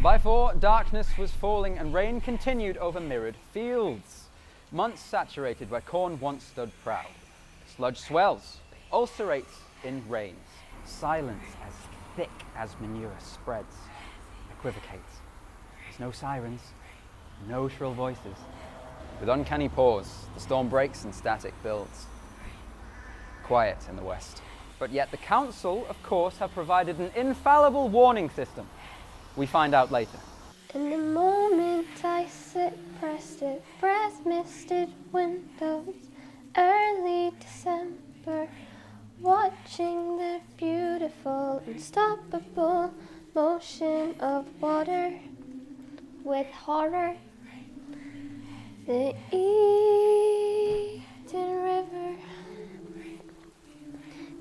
By 4, darkness was falling and rain continued over mirrored fields. Months saturated where corn once stood proud. Sludge swells, ulcerates in rains. Silence as thick as manure spreads, equivocates. There's no sirens, no shrill voices. With uncanny pause, the storm breaks and static builds. Quiet in the west. But yet the council, of course, have provided an infallible warning system. We find out later. In the moment I sit pressed at breath-misted windows, early December, watching the beautiful, unstoppable motion of water with horror. The Eden River,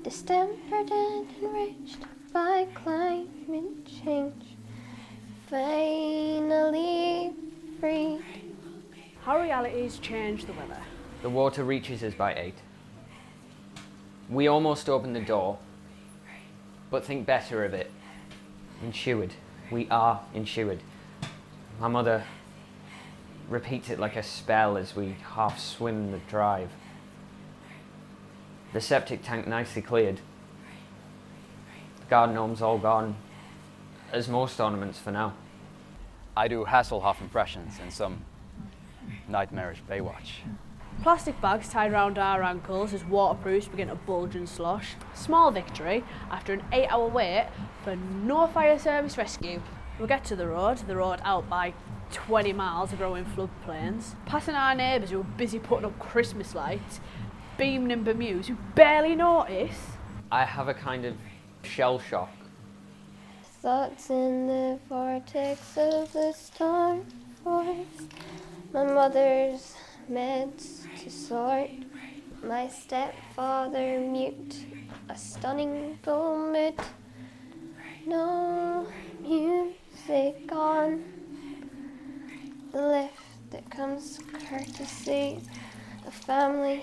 distempered and enriched by climate change, finally freed. How realities change the weather. The water reaches us by 8. We almost open the door, but think better of it. Insured. We are insured. My mother repeats it like a spell as we half swim the drive. The septic tank nicely cleared. The garden gnome's all gone, as most ornaments for now. I do Hasselhoff impressions in some nightmarish Baywatch. Plastic bags tied around our ankles as waterproofs begin to bulge and slosh. Small victory after an 8-hour wait for no fire service rescue. We'll get to the road out by 20 miles of growing floodplains, passing our neighbours who are busy putting up Christmas lights, beaming in Bermudes who barely notice. I have a kind of shell shock. Thoughts in the vortex of the storm force. My mother's meds to sort. My stepfather mute. A stunning vomit. No music on. The lift that comes courtesy of family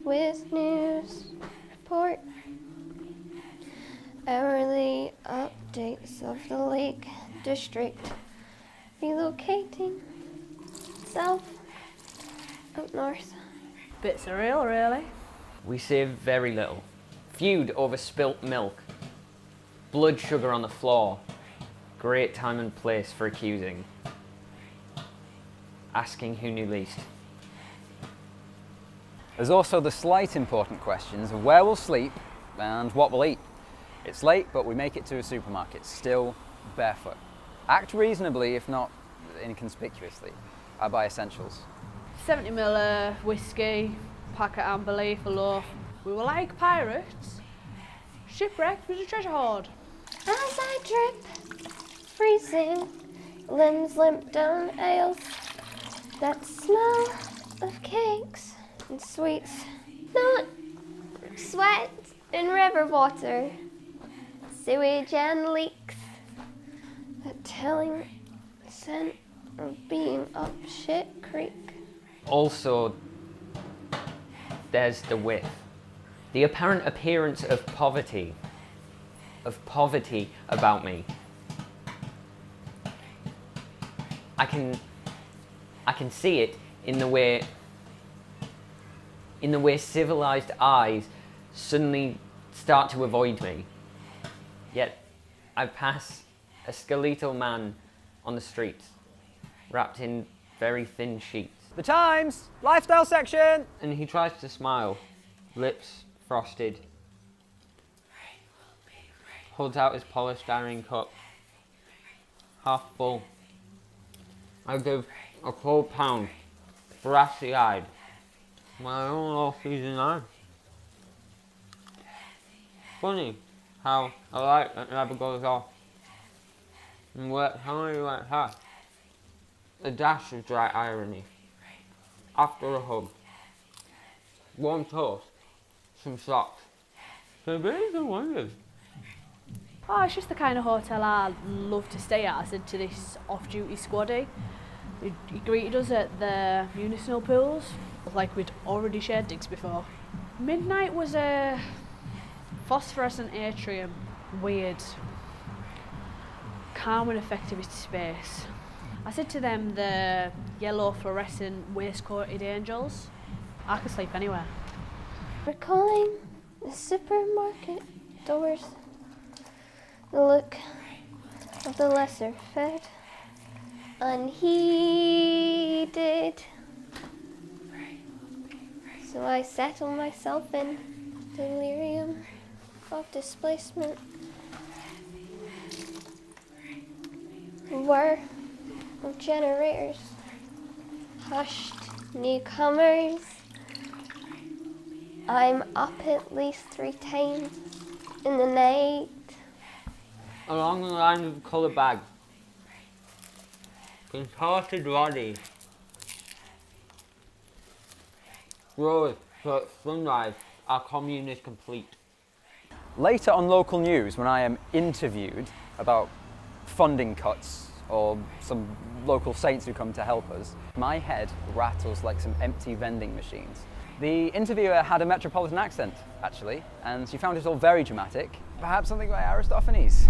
with news report. Hourly updates of the Lake District relocating south, up north. Bit surreal, really. We save very little. Feud over spilt milk. Blood sugar on the floor. Great time and place for accusing. Asking who knew least. There's also the slight important questions of where we'll sleep and what we'll eat. It's late, but we make it to a supermarket, still barefoot. Act reasonably, if not inconspicuously. I buy essentials. 70ml whiskey, packet of amber leaf, a loaf. We were like pirates. Shipwrecked with a treasure hoard. As I drip, freezing, limbs limp down aisles. That smell of cakes and sweets. Not sweat in river water. Sewage and leaks. That telling scent of being up shit creek. Also, there's the whiff. The apparent appearance of poverty about me. I can see it in the way civilized eyes suddenly start to avoid me. Yet I pass a skeletal man on the street, wrapped in very thin sheets. The Times! Lifestyle section! And he tries to smile, lips frosted, holds out his polystyrene cup, half full. I give a cold pound, brassy-eyed, my own all-season eye. Funny how a light that never goes off, and works only like that. A dash of dry irony. After a hug, warm toast, some socks. So babies and wonders. Oh, it's just the kind of hotel I love to stay at, I said to this off-duty squaddy. He greeted us at the municipal pools, like we'd already shared digs before. Midnight was a phosphorescent atrium, weird. calm and effective space. I said to them the yellow fluorescent waistcoated angels. I could sleep anywhere. Recalling the supermarket doors, the look of the lesser fed, unheeded. So I settle myself in delirium of displacement. Whir of generators, hushed newcomers. I'm up at least 3 times in the night. Along the line of the colour bag, contorted body, rose, so at sunrise, our commune is complete. Later on local news, when I am interviewed about funding cuts or some local saints who come to help us, my head rattles like some empty vending machines. The interviewer had a metropolitan accent, actually, and she found it all very dramatic, perhaps something by Aristophanes.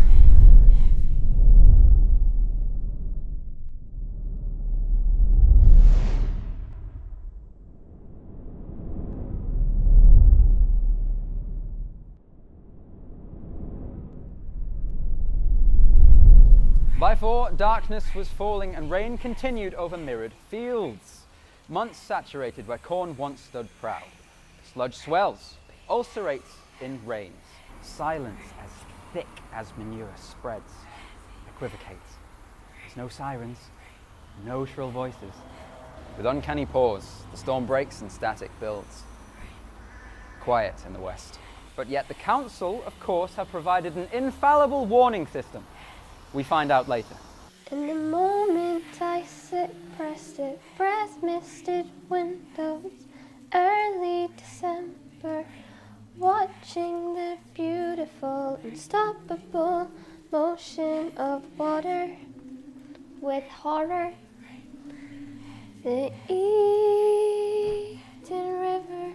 By 4, darkness was falling and rain continued over mirrored fields. Months saturated where corn once stood proud. Sludge swells, ulcerates in rains. Silence as thick as manure spreads, equivocates. There's no sirens, no shrill voices. With uncanny pause, the storm breaks and static builds. Quiet in the west. But yet the council, of course, have provided an infallible warning system. We find out later. In the moment I sit pressed at breath-misted windows, early December, watching the beautiful, unstoppable motion of water with horror. The Eden River,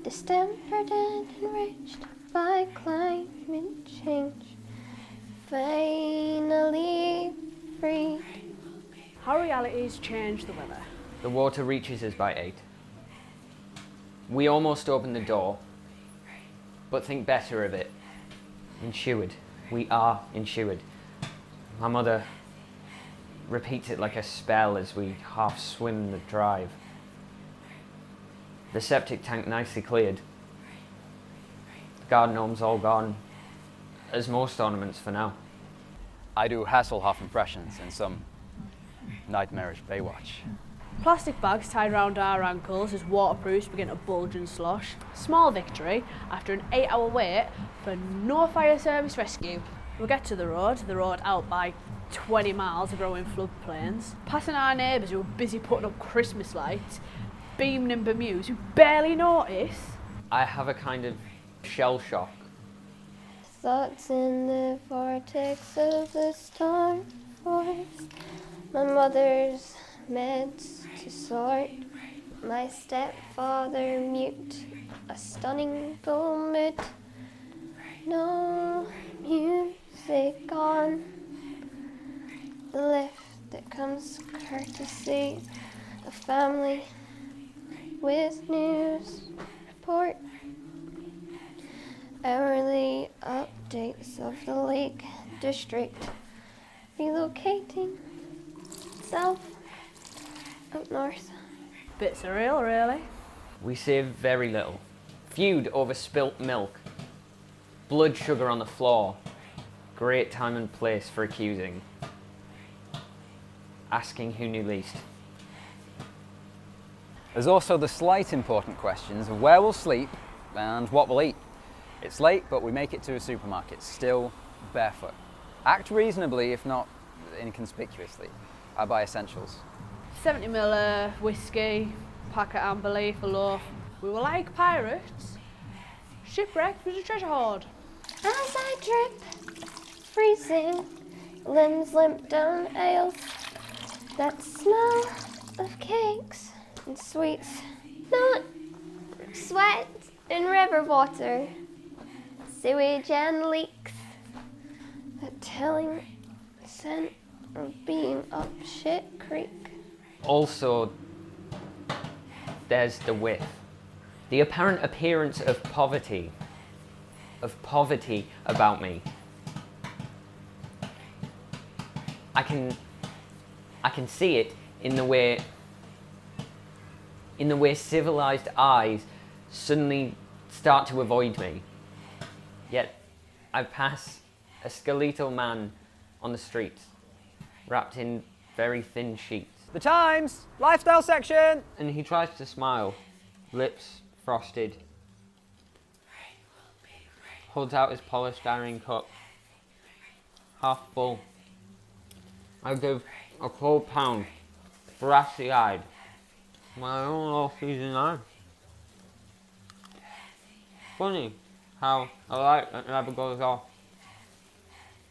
distempered and enriched by climate change, finally freed. How realities change the weather. The water reaches us by 8. We almost open the door, but think better of it. Insured. We are insured. My mother repeats it like a spell as we half swim the drive. The septic tank nicely cleared. The garden gnome's all gone, as most ornaments for now. I do Hasselhoff impressions in some nightmarish Baywatch. Plastic bags tied around our ankles as waterproofs begin to bulge and slosh. Small victory after an 8-hour wait for no fire service rescue. We'll get to the road out by 20 miles of growing floodplains, passing our neighbours who are busy putting up Christmas lights, beaming and bemused, who barely notice. I have a kind of shell shock. Thoughts in the vortex of the storm force. My mother's meds to sort. My stepfather mute. A stunning vomit. No music on. The lift that comes courtesy of family with news report. Hourly updates of the Lake District relocating south, up north. Bit surreal, really. We save very little. Feud over spilt milk. Blood sugar on the floor. Great time and place for accusing. Asking who knew least. There's also the slight important questions of where we'll sleep and what we'll eat. It's late, but we make it to a supermarket, still barefoot. Act reasonably, if not inconspicuously. I buy essentials. 70ml whiskey, packet of amber leaf, a loaf. We were like pirates. Shipwrecked was a treasure hoard. As I drip, freezing, limbs limp down aisles. That smell of cakes and sweets, not sweat and river water, sewage and leaks. a telling scent of being up shit creek. Also, there's the width. The apparent appearance of poverty about me. I can see it in the way civilized eyes suddenly start to avoid me. Yet I pass a skeletal man on the street, wrapped in very thin sheets. The Times! Lifestyle section! And he tries to smile, lips frosted, holds out his polystyrene cup, half full. I give a cold pound, brassy-eyed, my own all-season eye. Funny how a light that never goes off,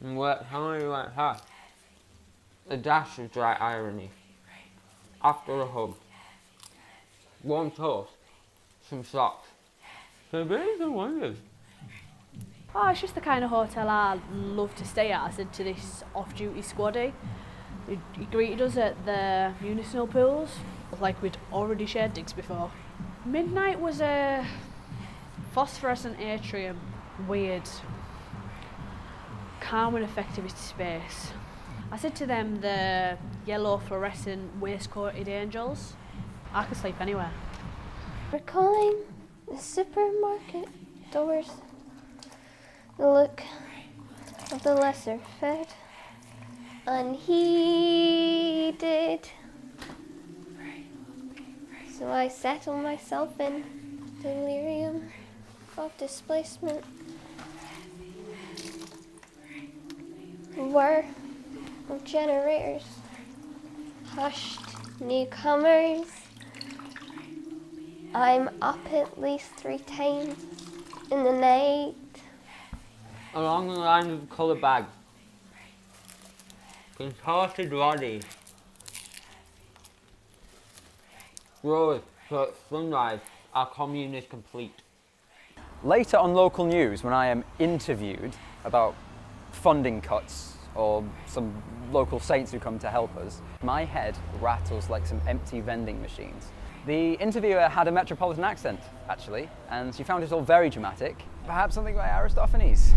and work hungry like her. A dash of dry irony. After a hug, warm toast, some socks. The babies are wonders. Oh, it's just the kind of hotel I love to stay at, I said to this off-duty squaddy. He greeted us at the municipal pools, like we'd already shared digs before. Midnight was a phosphorescent atrium, weird, calm and effective space. I said to them the yellow fluorescent waistcoated angels. I could sleep anywhere. Recalling the supermarket doors, the look of the lesser fed, unheeded. So I settle myself in delirium of displacement. Whir of generators, hushed newcomers. I'm up at least 3 times in the night. Along the line of the colour bag, contorted body, grows so at sunrise our commune is complete. Later on local news, when I am interviewed about funding cuts or some local saints who come to help us, my head rattles like some empty vending machines. The interviewer had a metropolitan accent, actually, and she found it all very dramatic. Perhaps something by Aristophanes.